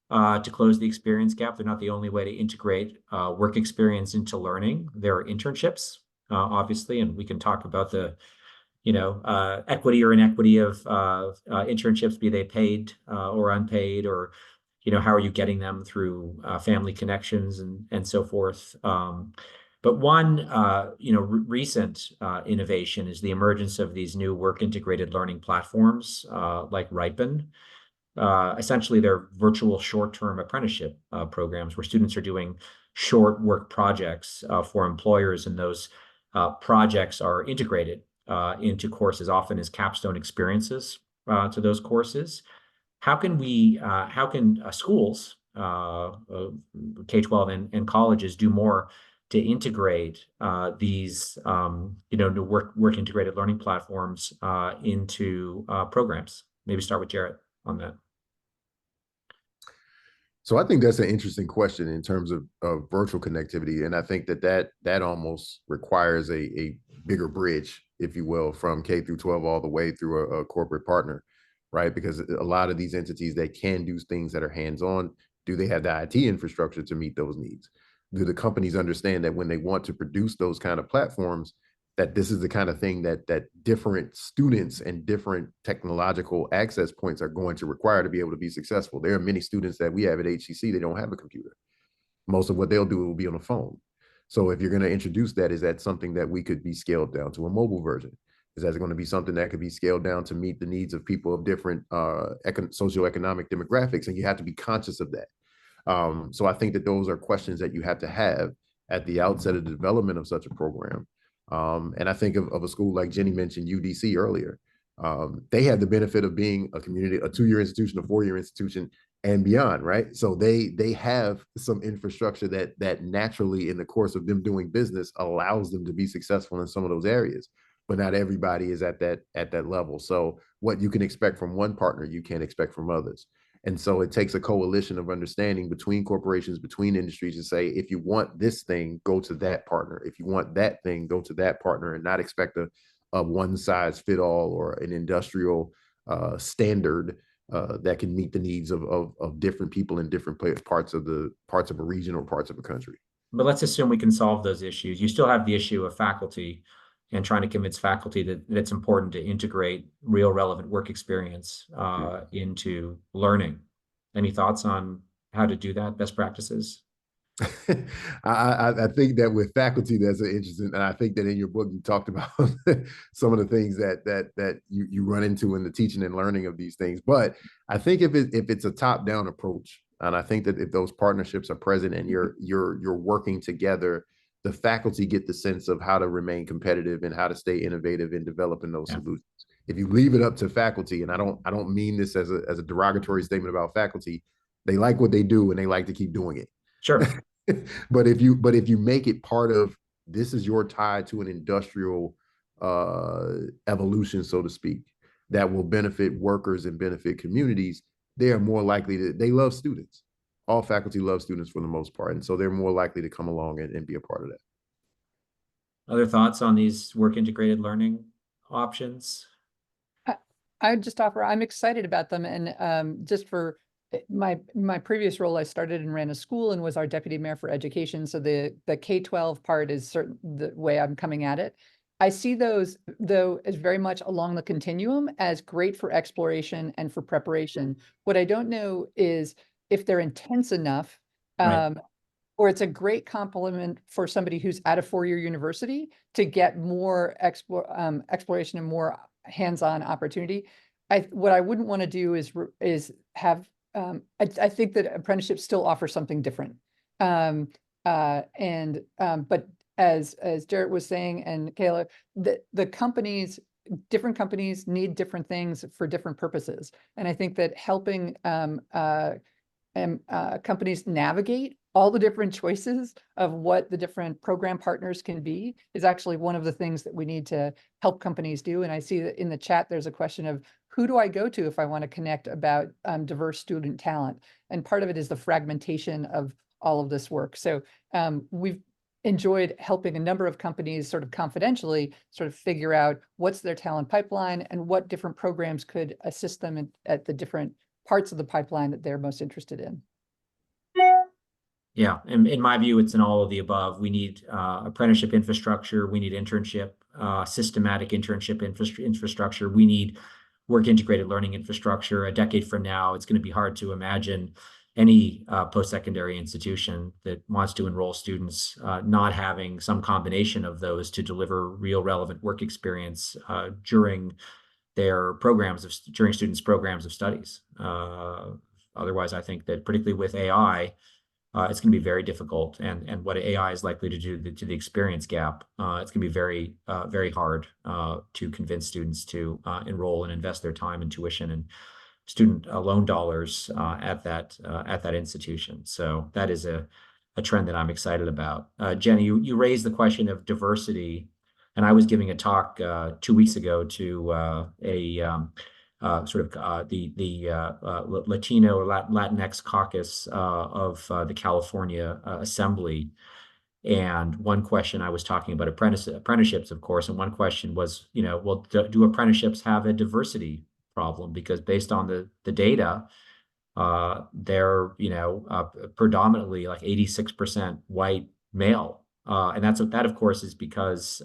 to close the experience gap. They're not the only way to integrate work experience into learning. There are internships, obviously, and we can talk about the equity or inequity of internships, be they paid or unpaid, or how are you getting them through family connections and so forth. But one recent innovation is the emergence of these new work integrated learning platforms like Ripen. Essentially, they're virtual short-term apprenticeship programs where students are doing short work projects for employers, and those projects are integrated into courses, often as capstone experiences to those courses. How can schools, K-12 and colleges, do more to integrate these new work integrated learning platforms into programs? Maybe start with Jarrett on that. So I think that's an interesting question in terms of virtual connectivity. And I think that almost requires a bigger bridge, if you will, from K through 12 all the way through a corporate partner, right? Because a lot of these entities that can do things that are hands-on, do they have the IT infrastructure to meet those needs? Do the companies understand that when they want to produce those kind of platforms, that this is the kind of thing that different students and different technological access points are going to require to be able to be successful? There are many students that we have at HCC, they don't have a computer. Most of what they'll do will be on a phone. So if you're going to introduce that, is that something that we could be scaled down to a mobile version? Is that going to be something that could be scaled down to meet the needs of people of different socioeconomic demographics? And you have to be conscious of that. So I think that those are questions that you have to have at the outset of the development of such a program. And I think of a school like Jennie mentioned, UDC earlier. They have the benefit of being a community, a 2-year institution, a 4-year institution, and beyond, right? So they have some infrastructure that naturally, in the course of them doing business, allows them to be successful in some of those areas. But not everybody is at that level. So what you can expect from one partner, you can't expect from others. And so it takes a coalition of understanding between corporations, between industries, to say, if you want this thing, go to that partner. If you want that thing, go to that partner, and not expect a one size fit all or an industrial standard that can meet the needs of different people in different parts of a region or parts of a country. But let's assume we can solve those issues. You still have the issue of faculty and trying to convince faculty that it's important to integrate real relevant work experience into learning. Any thoughts on how to do that, best practices? I think that with faculty, that's an interesting, and I think that in your book, you talked about some of the things that you run into in the teaching and learning of these things. But I think if it's a top-down approach, and I think that if those partnerships are present and you're working together, the faculty get the sense of how to remain competitive and how to stay innovative in developing those solutions. If you leave it up to faculty, and I don't mean this as a derogatory statement about faculty, they like what they do and they like to keep doing it. Sure. But if you make it part of, this is your tie to an industrial evolution, so to speak, that will benefit workers and benefit communities, they are more likely to, they love students. All faculty love students for the most part. And so they're more likely to come along and be a part of that. Other thoughts on these work integrated learning options? I would just offer, I'm excited about them. And just for my previous role, I started and ran a school and was our deputy mayor for education. So the K-12 part is certain the way I'm coming at it. I see those, though, as very much along the continuum as great for exploration and for preparation. What I don't know is if they're intense enough, Right. or it's a great complement for somebody who's at a four-year university to get more exploration and more hands-on opportunity. What I wouldn't want to do is have, I think that apprenticeships still offer something different. But as Jarrett was saying, and Kayla, the companies, different companies need different things for different purposes. And I think that helping companies navigate all the different choices of what the different program partners can be is actually one of the things that we need to help companies do. And I see that in the chat, there's a question of who do I go to if I want to connect about diverse student talent? And part of it is the fragmentation of all of this work. So we've enjoyed helping a number of companies sort of confidentially sort of figure out what's their talent pipeline and what different programs could assist them at the different parts of the pipeline that they're most interested in. Yeah, and in my view, it's in all of the above. We need apprenticeship infrastructure. We need internship, systematic internship infrastructure. We need work integrated learning infrastructure. A decade from now, it's going to be hard to imagine any post-secondary institution that wants to enroll students not having some combination of those to deliver real relevant work experience during their during students' programs of studies. Otherwise, I think that particularly with AI, it's going to be very difficult, and what AI is likely to do to the experience gap, it's going to be very, very hard to convince students to enroll and invest their time and tuition and student loan dollars at that institution. So that is a trend that I'm excited about. Jennie, you raised the question of diversity, and I was giving a talk 2 weeks ago to the Latino or Latinx caucus of the California Assembly. And one question I was talking about apprenticeships, of course, and one question was, well, do apprenticeships have a diversity problem? Because based on the data, they're predominantly like 86% white male, and that of course is because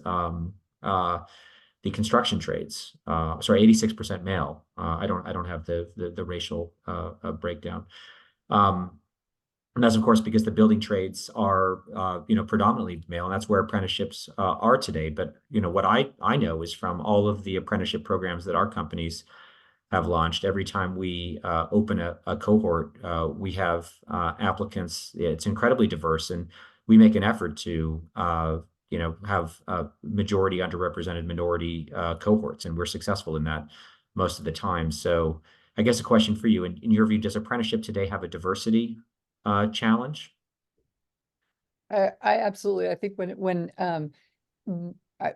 the construction trades, 86% male. I don't have the racial breakdown. And that's of course because the building trades are predominantly male, and that's where apprenticeships are today. But what I know is from all of the apprenticeship programs that our companies have launched, every time we open a cohort, we have applicants. It's incredibly diverse, and we make an effort to have majority underrepresented minority cohorts, and we're successful in that most of the time. So I guess a question for you, in your view, does apprenticeship today have a diversity challenge? I absolutely. I think when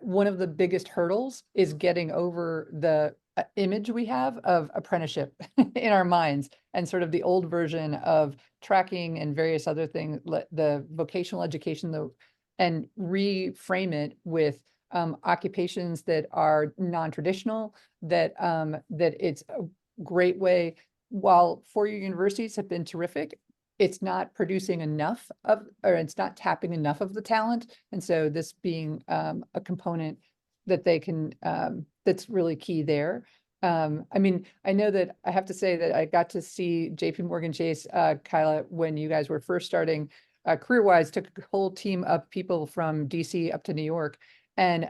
one of the biggest hurdles is getting over the image we have of apprenticeship in our minds, and sort of the old version of tracking and various other things, the vocational education, and reframe it with occupations that are non-traditional, that it's a great way. While four-year universities have been terrific, it's not producing enough of, or it's not tapping enough of the talent. And so this being a component that they can, that's really key there. I mean, I know that I have to say that I got to see JPMorgan Chase, Kyla, when you guys were first starting career-wise, took a whole team of people from DC up to New York, and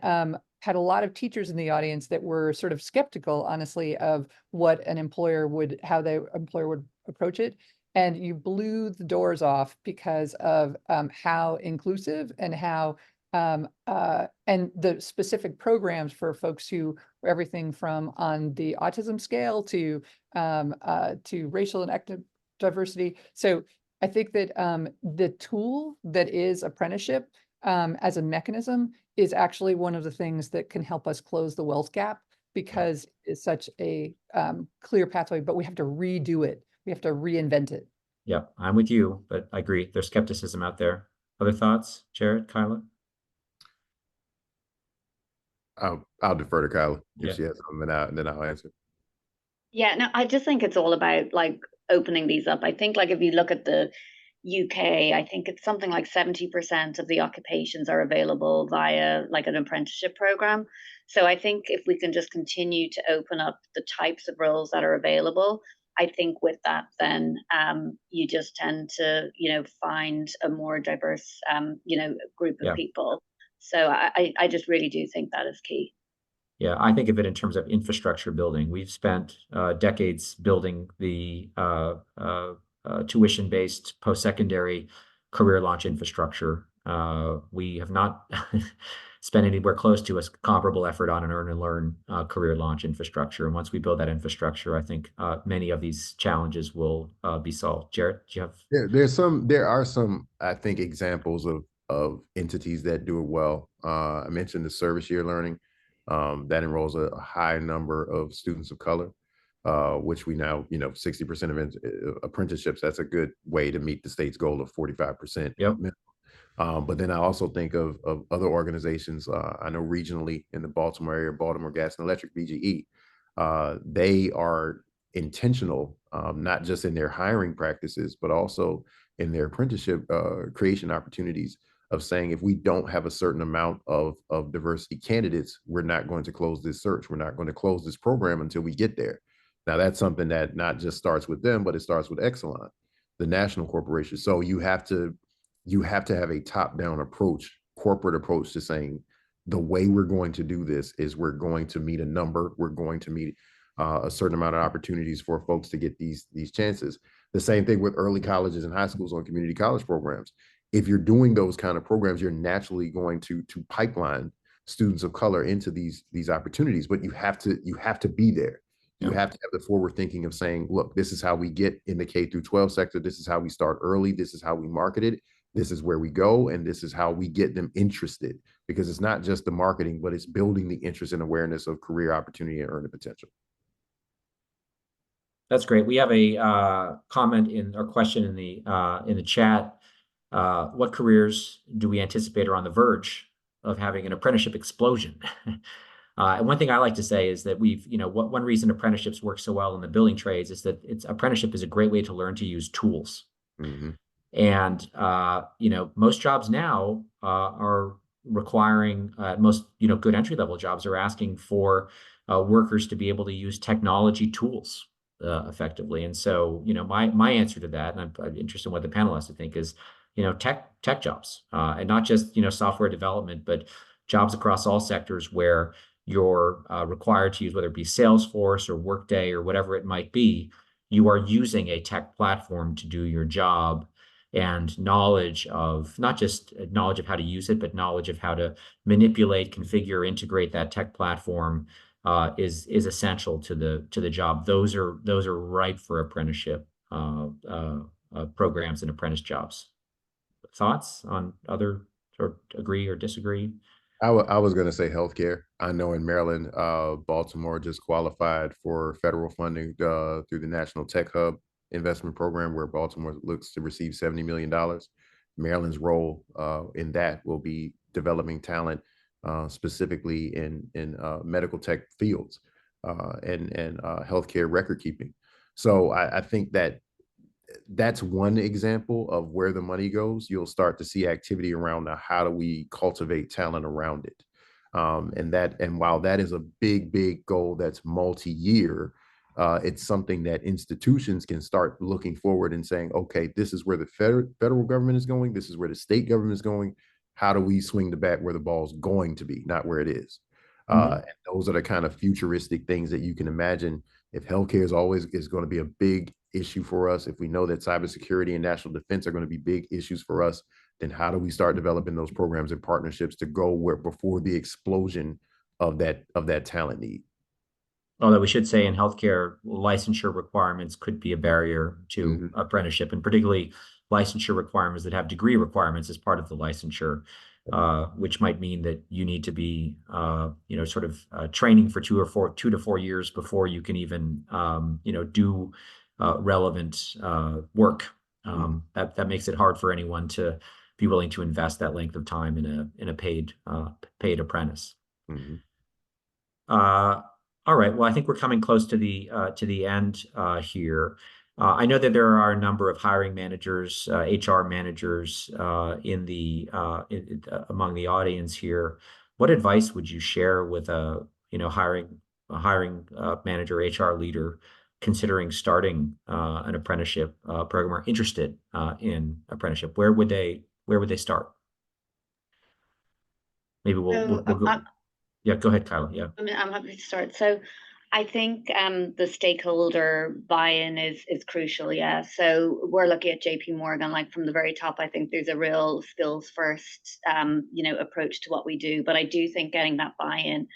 had a lot of teachers in the audience that were sort of skeptical, honestly, of what an employer would, how the employer would approach it. And you blew the doors off because of how inclusive and how and the specific programs for folks who were everything from on the autism scale to racial and ethnic diversity. So I think that the tool that is apprenticeship as a mechanism is actually one of the things that can help us close the wealth gap, because it's such a clear pathway, but we have to redo it. We have to reinvent it. Yeah, I'm with you, but I agree. There's skepticism out there. Other thoughts, Jarrett, Kyla? I'll defer to Kyla Yeah. if she has something out, and then I'll answer. Yeah, no, I just think it's all about like opening these up. I think like if you look at the UK, I think it's something like 70% of the occupations are available via like an apprenticeship program. So I think if we can just continue to open up the types of roles that are available, I think with that, then you just tend to, find a more diverse, group of Yeah. people. So I just really do think that is key. Yeah, I think of it in terms of infrastructure building. We've spent decades building the tuition-based post-secondary career launch infrastructure. We have not spent anywhere close to a comparable effort on an earn and learn career launch infrastructure. And once we build that infrastructure, I think many of these challenges will be solved. Jarrett, do you have? There are some, I think, examples of entities that do it well. I mentioned the service year learning. That enrolls a high number of students of color, which we now, 60% of apprenticeships, that's a good way to meet the state's goal of 45%. Yep. But then I also think of other organizations. I know regionally in the Baltimore area, Baltimore Gas and Electric, BGE, they are intentional, not just in their hiring practices, but also in their apprenticeship creation opportunities, of saying, if we don't have a certain amount of diversity candidates, we're not going to close this search. We're not going to close this program until we get there. Now, that's something that not just starts with them, but it starts with Exelon, the national corporation. So you have to have a top-down approach, corporate approach, to saying, the way we're going to do this is we're going to meet a number. We're going to meet a certain amount of opportunities for folks to get these chances. The same thing with early colleges and high schools on community college programs. If you're doing those kind of programs, you're naturally going to pipeline students of color into these opportunities, but you have to be there. You have to have the forward thinking of saying, look, this is how we get in the K through 12 sector. This is how we start early. This is how we market it. This is where we go. And this is how we get them interested, because it's not just the marketing, but it's building the interest and awareness of career opportunity and earning potential. That's great. We have a comment or question in the chat. What careers do we anticipate are on the verge of having an apprenticeship explosion? And one thing I like to say is that one reason apprenticeships work so well in the building trades is that apprenticeship is a great way to learn to use tools. Mm-hmm. And most jobs now are requiring most good entry level jobs are asking for workers to be able to use technology tools effectively. And so my answer to that, and I'm interested in what the panelists think, is tech jobs, and not just software development, but jobs across all sectors where you're required to use, whether it be Salesforce or Workday or whatever it might be. You are using a tech platform to do your job, and knowledge of not just knowledge of how to use it, but knowledge of how to manipulate, configure, integrate that tech platform is essential to the job. Those are ripe for apprenticeship programs and apprentice jobs. Thoughts on other, or agree or disagree? I was going to say healthcare. I know in Maryland, Baltimore just qualified for federal funding through the National Tech Hub investment program, where Baltimore looks to receive $70 million. Maryland's role in that will be developing talent specifically in medical tech fields and healthcare record keeping. So I think that's one example of where the money goes. You'll start to see activity around now. How do we cultivate talent around it? And while that is a big goal that's multi-year, it's something that institutions can start looking forward and saying, okay, this is where the federal government is going. This is where the state government is going. How do we swing the bat where the ball's going to be, not where it is? And those are the kind of futuristic things that you can imagine. If healthcare is going to be a big issue for us, if we know that cybersecurity and national defense are going to be big issues for us, then how do we start developing those programs and partnerships to go where before the explosion of that talent need? Although we should say in healthcare, licensure requirements could be a barrier to apprenticeship, and particularly licensure requirements that have degree requirements as part of the licensure, which might mean that you need to be, training for 2 to 4 years before you can even, do relevant work. That makes it hard for anyone to be willing to invest that length of time in a paid apprentice. All right. Well, I think we're coming close to the end here. I know that there are a number of hiring managers, HR managers among the audience here. What advice would you share with a hiring manager, HR leader considering starting an apprenticeship program or interested in apprenticeship, where would they start? Maybe we'll go. Yeah, go ahead, Kyla. Yeah. I mean, I'm happy to start. So I think the stakeholder buy-in is crucial, yeah. So we're looking at JPMorgan, like from the very top. I think there's a real skills first approach to what we do. But I do think getting that buy-in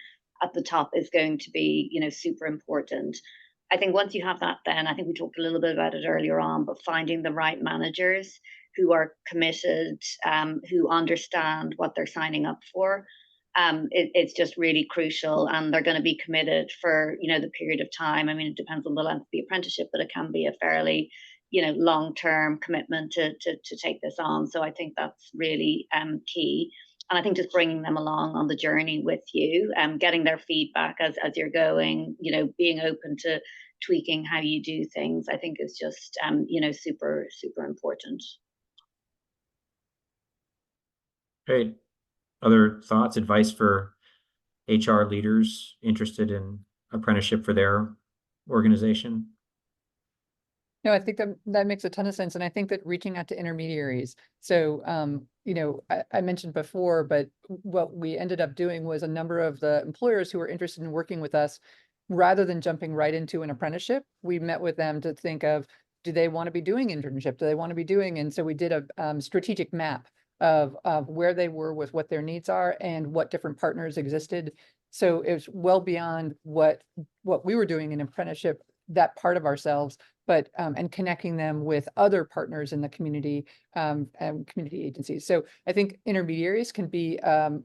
at the top is going to be, super important. I think once you have that, then I think we talked a little bit about it earlier on, but finding the right managers who are committed, who understand what they're signing up for. It's just really crucial, and they're going to be committed for the period of time. I mean, it depends on the length of the apprenticeship, but it can be a fairly long-term commitment to take this on. So I think that's really key. And I think just bringing them along on the journey with you, getting their feedback as you're going, being open to tweaking how you do things, I think is just super, super important. Great. Other thoughts, advice for HR leaders interested in apprenticeship for their organization? No, I think that makes a ton of sense. And I think that reaching out to intermediaries. So, I mentioned before, but what we ended up doing was a number of the employers who were interested in working with us, rather than jumping right into an apprenticeship, we met with them to think of, do they want to be doing internship? Do they want to be doing? And so we did a strategic map of where they were with what their needs are and what different partners existed. So it was well beyond what we were doing in apprenticeship, that part of ourselves, but and connecting them with other partners in the community and community agencies. So I think intermediaries can be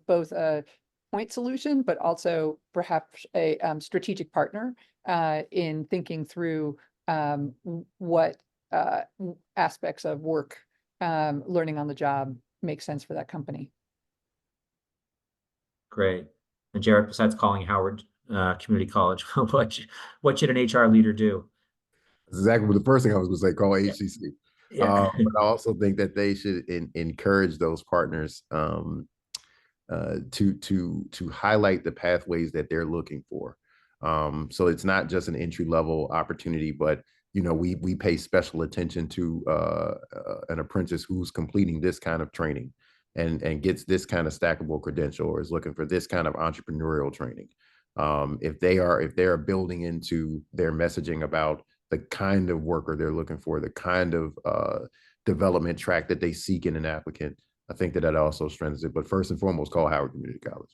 both a point solution, but also perhaps a strategic partner in thinking through what aspects of work, learning on the job make sense for that company. Great. And Jarrett, besides calling Howard Community College, what should an HR leader do? That's exactly the first thing I was going to say, call HCC. Yeah. But I also think that they should encourage those partners to highlight the pathways that they're looking for. So it's not just an entry level opportunity, but we pay special attention to an apprentice who's completing this kind of training and gets this kind of stackable credential, or is looking for this kind of entrepreneurial training. If they are building into their messaging about the kind of worker they're looking for, the kind of development track that they seek in an applicant, I think that also strengthens it. But first and foremost, call Howard Community College.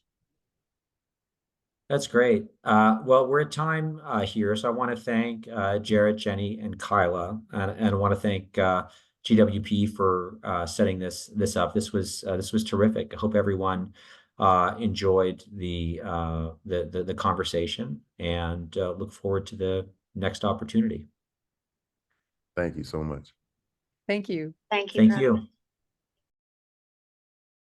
That's great. Well, we're at time here, so I want to thank Jarrett, Jennie, and Kyla, and I want to thank GWP for setting this up. This was terrific. I hope everyone enjoyed the conversation, and look forward to the next opportunity. Thank you so much. Thank you. Thank you. Thank you.